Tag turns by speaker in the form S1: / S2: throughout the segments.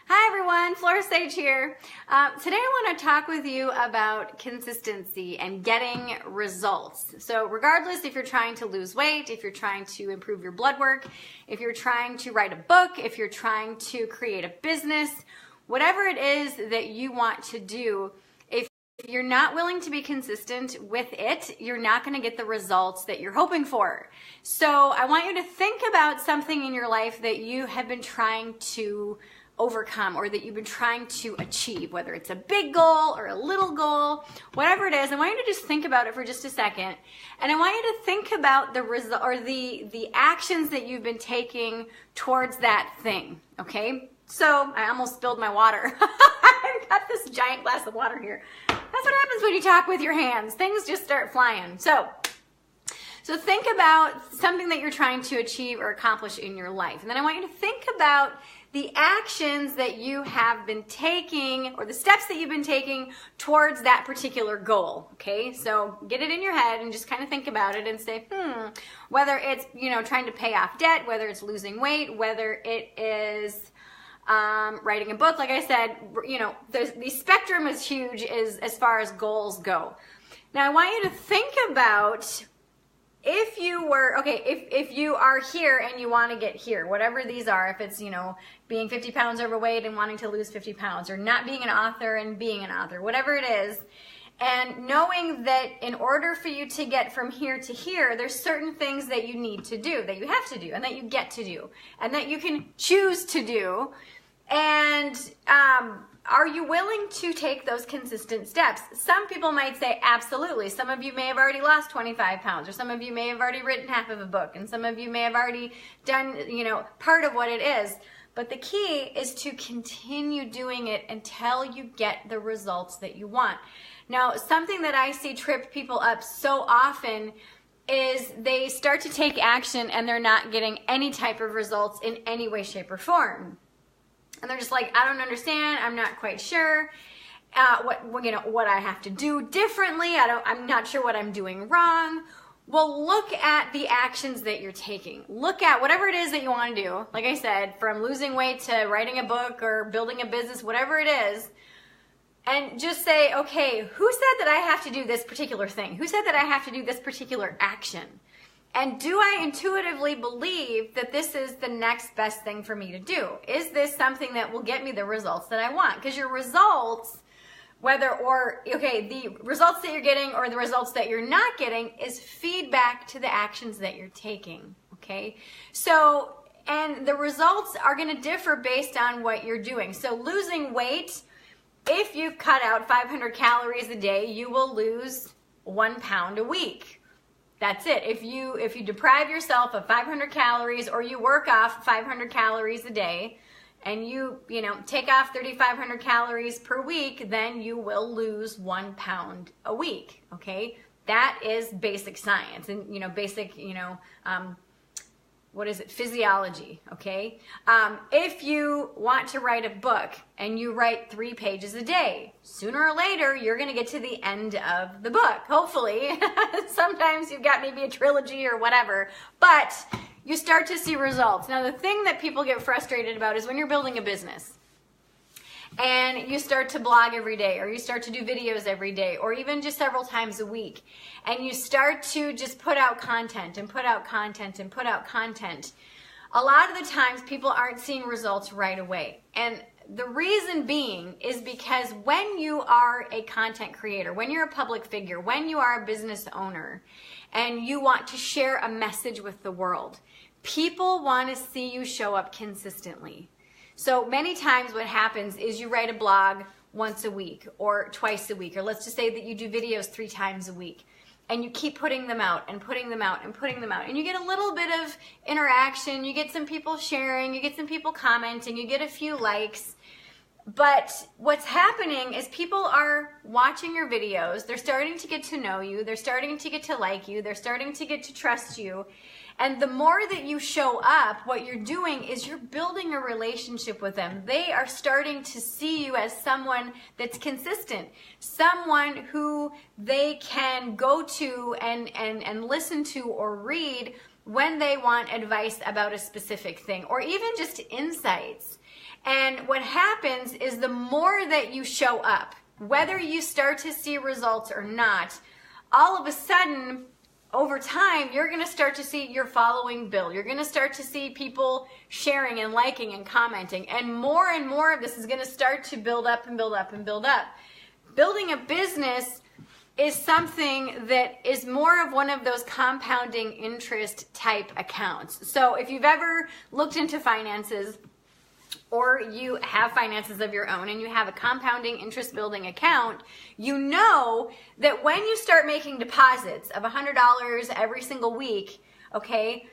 S1: Hi everyone, Flora here. Today I want to talk with you about consistency and getting results. So regardless if you're trying to lose weight, if you're trying to improve your blood work, if you're trying to write a book, if you're trying to create a business, whatever it is that you want to do, if you're not willing to be consistent with it, you're not going to get the results that you're hoping for. So I want you to think about something in your life that you have been trying to overcome or that you've been trying to achieve, whether it's a big goal or a little goal, whatever it is. I want you to just think about it for just a second. And I want you to think about the result or the actions that you've been taking towards that thing. Okay? So I almost spilled my water. I've got this giant glass of water here. That's what happens when you talk with your hands. Things just start flying. So think about something that you're trying to achieve or accomplish in your life. And then I want you to think about the actions that you have been taking or the steps that you've been taking towards that particular goal. Okay, so get it in your head and just kind of think about it and say, whether it's, trying to pay off debt, whether it's losing weight, whether it is writing a book. Like I said, the spectrum is huge as far as goals go. Now I want you to think about if you are here and you want to get here, whatever these are, if it's, being 50 pounds overweight and wanting to lose 50 pounds, or not being an author and being an author, whatever it is, and knowing that in order for you to get from here to here, there's certain things that you need to do, that you have to do, and that you get to do, and that you can choose to do. And are you willing to take those consistent steps? Some people might say absolutely. Some of you may have already lost 25 pounds, or some of you may have already written half of a book, and some of you may have already done, part of what it is. But the key is to continue doing it until you get the results that you want. Now, something that I see trip people up so often is they start to take action and they're not getting any type of results in any way, shape, or form. And they're just like, I don't understand. I'm not quite sure what I have to do differently. I'm not sure what I'm doing wrong. Well, look at the actions that you're taking. Look at whatever it is that you want to do. Like I said, from losing weight to writing a book or building a business, whatever it is. And just say, okay, who said that I have to do this particular thing? Who said that I have to do this particular action? And do I intuitively believe that this is the next best thing for me to do? Is this something that will get me the results that I want? Because your results, the results that you're getting or the results that you're not getting is feedback to the actions that you're taking, okay? So, and the results are going to differ based on what you're doing. So losing weight, if you cut out 500 calories a day, you will lose 1 pound a week. That's it. If you deprive yourself of 500 calories or you work off 500 calories a day and you take off 3,500 calories per week, then you will lose 1 pound a week. Okay? That is basic science and, physiology, okay? If you want to write a book and you write 3 pages a day, sooner or later, you're going to get to the end of the book, hopefully. Sometimes you've got maybe a trilogy or whatever, but you start to see results. Now, the thing that people get frustrated about is when you're building a business and you start to blog every day, or you start to do videos every day, or even just several times a week, and you start to just put out content and put out content and put out content, a lot of the times people aren't seeing results right away. And the reason being is because when you are a content creator, when you're a public figure, when you are a business owner, and you want to share a message with the world, people want to see you show up consistently. So many times what happens is you write a blog once a week or twice a week, or let's just say that you do videos 3 times a week, and you keep putting them out and putting them out and putting them out, and you get a little bit of interaction, you get some people sharing, you get some people commenting, you get a few likes. But what's happening is people are watching your videos, they're starting to get to know you, they're starting to get to like you, they're starting to get to trust you. And the more that you show up, what you're doing is you're building a relationship with them. They are starting to see you as someone that's consistent, someone who they can go to and listen to or read when they want advice about a specific thing, or even just insights. And what happens is the more that you show up, whether you start to see results or not, all of a sudden, over time, you're going to start to see your following build. You're going to start to see people sharing and liking and commenting. And more of this is going to start to build up and build up and build up. Building a business is something that is more of one of those compounding interest type accounts. So if you've ever looked into finances, or you have finances of your own and you have a compounding interest building account, you know that when you start making deposits of $100 every single week, okay,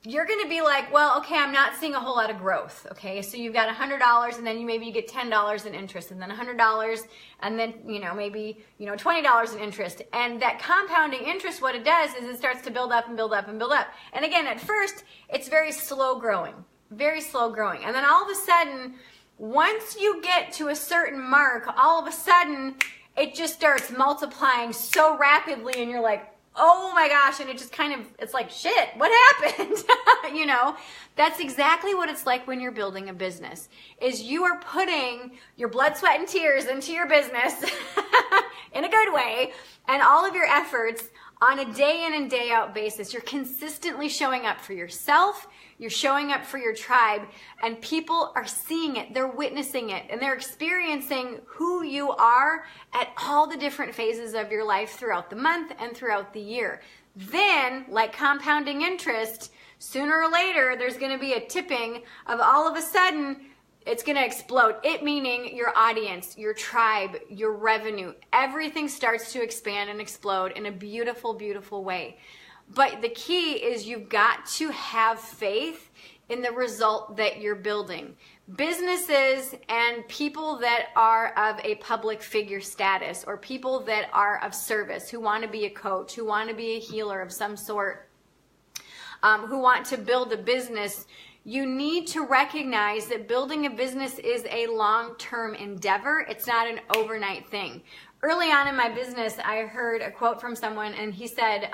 S1: you're going to be like, well, okay, I'm not seeing a whole lot of growth. Okay, so you've got $100 and then you get $10 in interest, and then $100, and then maybe $20 in interest. And that compounding interest, what it does is it starts to build up and build up and build up. And again, at first, it's very slow growing. Very slow growing. And then all of a sudden, once you get to a certain mark, all of a sudden, it just starts multiplying so rapidly and you're like, oh my gosh, and it just it's like, shit, what happened? That's exactly what it's like when you're building a business, is you are putting your blood, sweat, and tears into your business in a good way, and all of your efforts on a day in and day out basis. You're consistently showing up for yourself, you're showing up for your tribe, and people are seeing it, they're witnessing it, and they're experiencing who you are at all the different phases of your life throughout the month and throughout the year. Then, like compounding interest, sooner or later, there's going to be a tipping of all of a sudden, it's going to explode. It meaning your audience, your tribe, your revenue, everything starts to expand and explode in a beautiful, beautiful way. But the key is you've got to have faith in the result that you're building. Businesses and people that are of a public figure status, or people that are of service, who want to be a coach, who want to be a healer of some sort, who want to build a business, you need to recognize that building a business is a long-term endeavor. It's not an overnight thing. Early on in my business, I heard a quote from someone, and he said,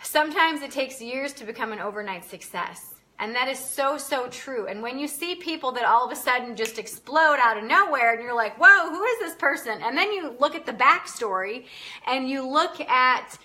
S1: sometimes it takes years to become an overnight success. And that is so, so true. And when you see people that all of a sudden just explode out of nowhere, and you're like, whoa, who is this person? And then you look at the backstory and you look at,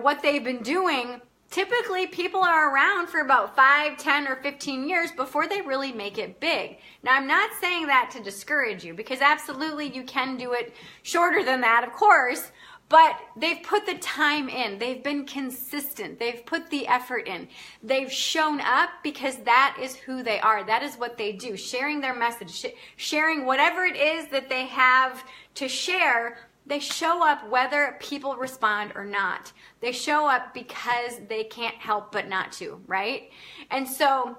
S1: what they've been doing. Typically, people are around for about 5, 10, or 15 years before they really make it big. Now, I'm not saying that to discourage you, because absolutely you can do it shorter than that, of course. But they've put the time in. They've been consistent. They've put the effort in. They've shown up because that is who they are. That is what they do. Sharing their message, sharing whatever it is that they have to share. They show up whether people respond or not. They show up because they can't help but not to, right? And so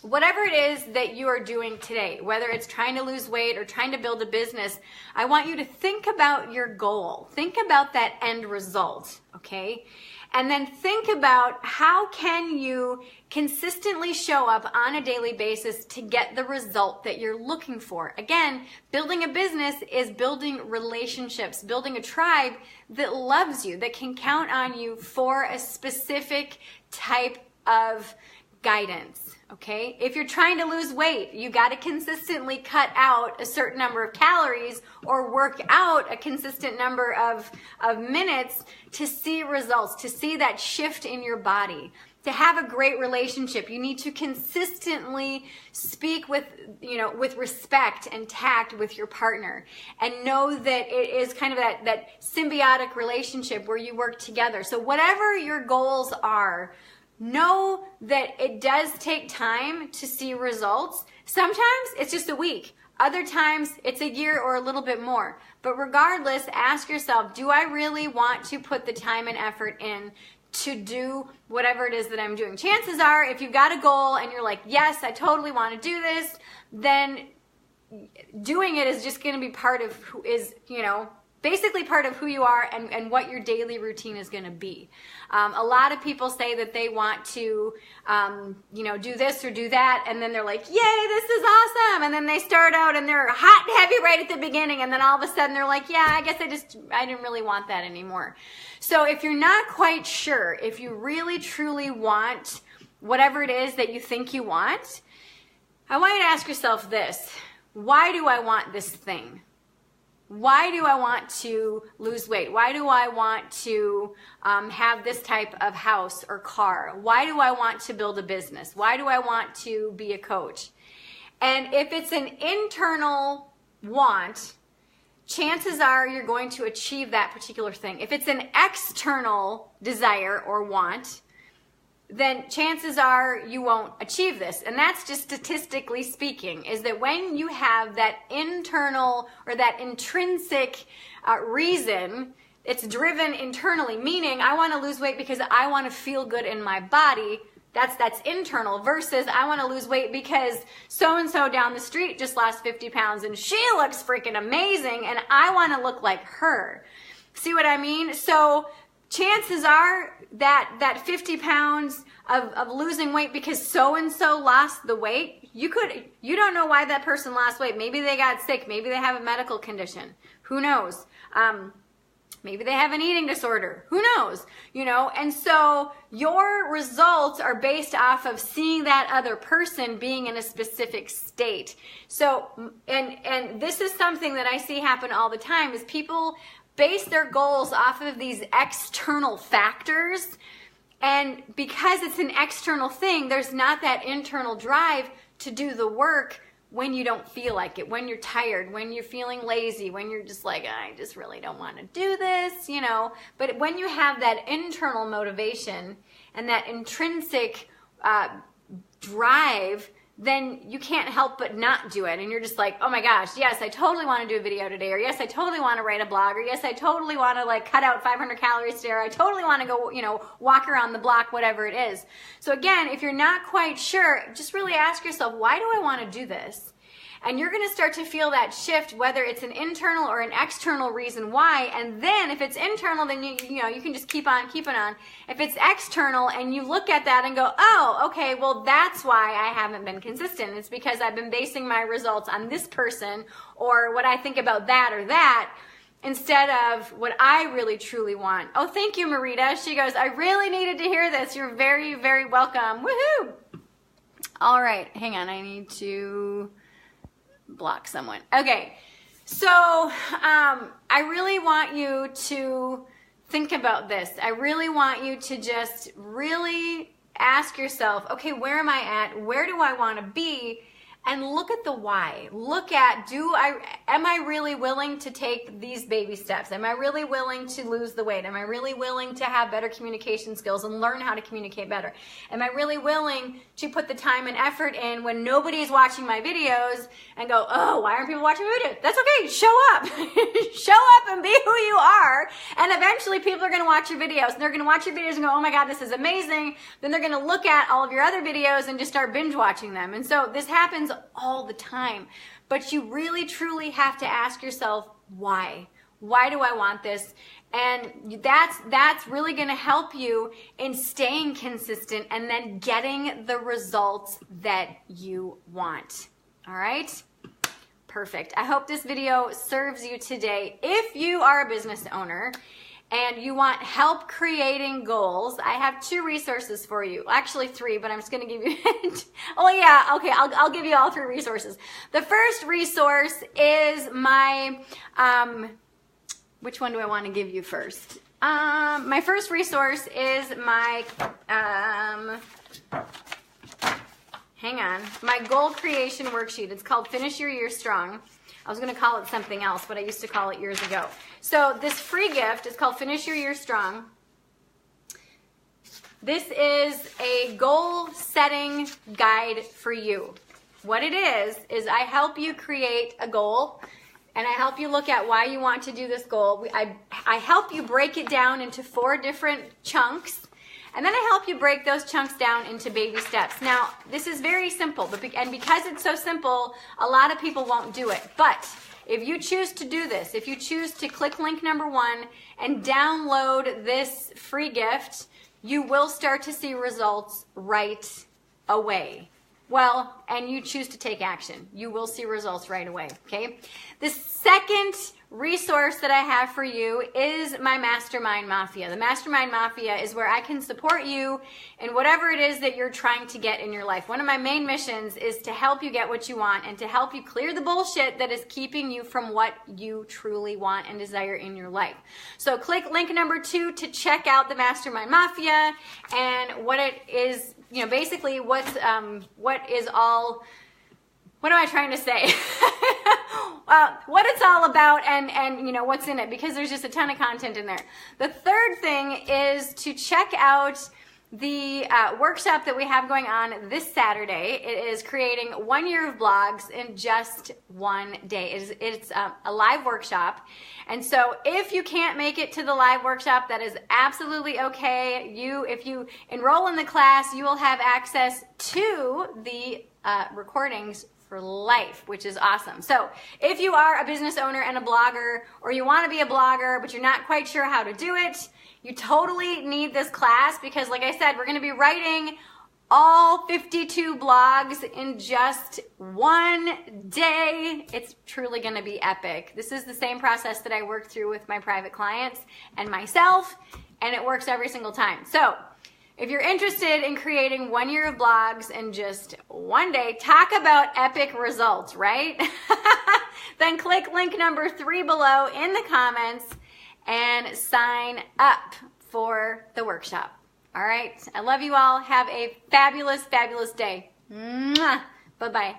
S1: whatever it is that you are doing today, whether it's trying to lose weight or trying to build a business, I want you to think about your goal. Think about that end result, okay? And then think about how can you consistently show up on a daily basis to get the result that you're looking for. Again, building a business is building relationships, building a tribe that loves you, that can count on you for a specific type of guidance. Okay, if you're trying to lose weight, you got to consistently cut out a certain number of calories or work out a consistent number of minutes to see results, to see that shift in your body. To have a great relationship, you need to consistently speak with respect and tact with your partner, and know that it is kind of that symbiotic relationship where you work together. So whatever your goals are, know that it does take time to see results. Sometimes it's just a week. Other times it's a year or a little bit more. But regardless, ask yourself, do I really want to put the time and effort in to do whatever it is that I'm doing? Chances are, if you've got a goal and you're like, yes, I totally want to do this, then doing it is just going to be part of basically part of who you are and what your daily routine is going to be. A lot of people say that they want to, do this or do that, and then they're like, yay, this is awesome. And then they start out and they're hot and heavy right at the beginning, and then all of a sudden they're like, yeah, I guess I didn't really want that anymore. So if you're not quite sure, if you really truly want whatever it is that you think you want, I want you to ask yourself this. Why do I want this thing? Why do I want to lose weight? Why do I want to have this type of house or car? Why do I want to build a business? Why do I want to be a coach? And if it's an internal want, chances are you're going to achieve that particular thing. If it's an external desire or want, then chances are you won't achieve this. And that's just statistically speaking, is that when you have that internal or that intrinsic reason, it's driven internally, meaning I want to lose weight because I want to feel good in my body. That's internal, versus I want to lose weight because so-and-so down the street just lost 50 pounds and she looks freaking amazing and I want to look like her. See what I mean? So chances are that 50 pounds of losing weight because so-and-so lost the weight, you don't know why that person lost weight. Maybe they got sick. Maybe they have a medical condition. Who knows? Maybe they have an eating disorder. Who knows? And so your results are based off of seeing that other person being in a specific state. So, and this is something that I see happen all the time, is people base their goals off of these external factors. And because it's an external thing, there's not that internal drive to do the work when you don't feel like it, when you're tired, when you're feeling lazy, when you're just like, I just really don't want to do this, But when you have that internal motivation and that intrinsic drive, then you can't help but not do it. And you're just like, oh my gosh, yes, I totally want to do a video today, or yes, I totally want to write a blog, or yes, I totally want to cut out 500 calories today, or I totally want to go, walk around the block, whatever it is. So again, if you're not quite sure, just really ask yourself, why do I want to do this? And you're going to start to feel that shift, whether it's an internal or an external reason why. And then if it's internal, then you can just keep on keeping on. If it's external and you look at that and go, oh, okay, well, that's why I haven't been consistent. It's because I've been basing my results on this person or what I think about that or that, instead of what I really truly want. Oh, thank you, Marita. She goes, I really needed to hear this. You're very, very welcome. Woohoo! All right, hang on. I need to block someone. Okay, so I really want you to think about this. I really want you to just really ask yourself, okay, where am I at? Where do I want to be? And look at the why. Look at, am I really willing to take these baby steps? Am I really willing to lose the weight? Am I really willing to have better communication skills and learn how to communicate better? Am I really willing to put the time and effort in when nobody's watching my videos and go, oh, why aren't people watching my videos? That's okay, show up. Show up and be who you are. And eventually people are gonna watch your videos. And they're gonna watch your videos and go, oh my God, this is amazing. Then they're gonna look at all of your other videos and just start binge watching them. And so this happens all the time, but you really truly have to ask yourself, why do I want this? And that's really going to help you in staying consistent and then getting the results that you want. All right, perfect. I hope this video serves you today. If you are a business owner and you want help creating goals, I have 2 resources for you. Actually 3, but I'm just going to give you oh yeah, okay, I'll give you all 3 resources. The first resource is my which one do I want to give you first? My first resource is my my goal creation worksheet. It's called Finish Your Year Strong. I was going to call it something else, but I used to call it years ago. So this free gift is called Finish Your Year Strong. This is a goal setting guide for you. What it is I help you create a goal, and I help you look at why you want to do this goal. I help you break it down into 4 different chunks. And then I help you break those chunks down into baby steps. Now, this is very simple, and because it's so simple, a lot of people won't do it. But if you choose to do this, if you choose to click link number 1 and download this free gift, you will start to see results right away. well, and you choose to take action, you will see results right away, okay? The second resource that I have for you is my Mastermind Mafia. The Mastermind Mafia is where I can support you in whatever it is that you're trying to get in your life. One of my main missions is to help you get what you want and to help you clear the bullshit that is keeping you from what you truly want and desire in your life. So click link number 2 to check out the Mastermind Mafia and what it is, basically what am I trying to say? What it's all about and what's in it, because there's just a ton of content in there. The third thing is to check out the workshop that we have going on this Saturday. It is creating 1 year of blogs in just 1 day. It's a live workshop. And so if you can't make it to the live workshop, that is absolutely okay. If you enroll in the class, you will have access to the recordings for life, which is awesome. So if you are a business owner and a blogger, or you want to be a blogger, but you're not quite sure how to do it, you totally need this class, because like I said, we're going to be writing all 52 blogs in just 1 day. It's truly going to be epic. This is the same process that I work through with my private clients and myself, and it works every single time. So if you're interested in creating 1 year of blogs in just 1 day, talk about epic results, right? Then click link number 3 below in the comments and sign up for the workshop. All right. I love you all. Have a fabulous, fabulous day. Mwah. Bye-bye.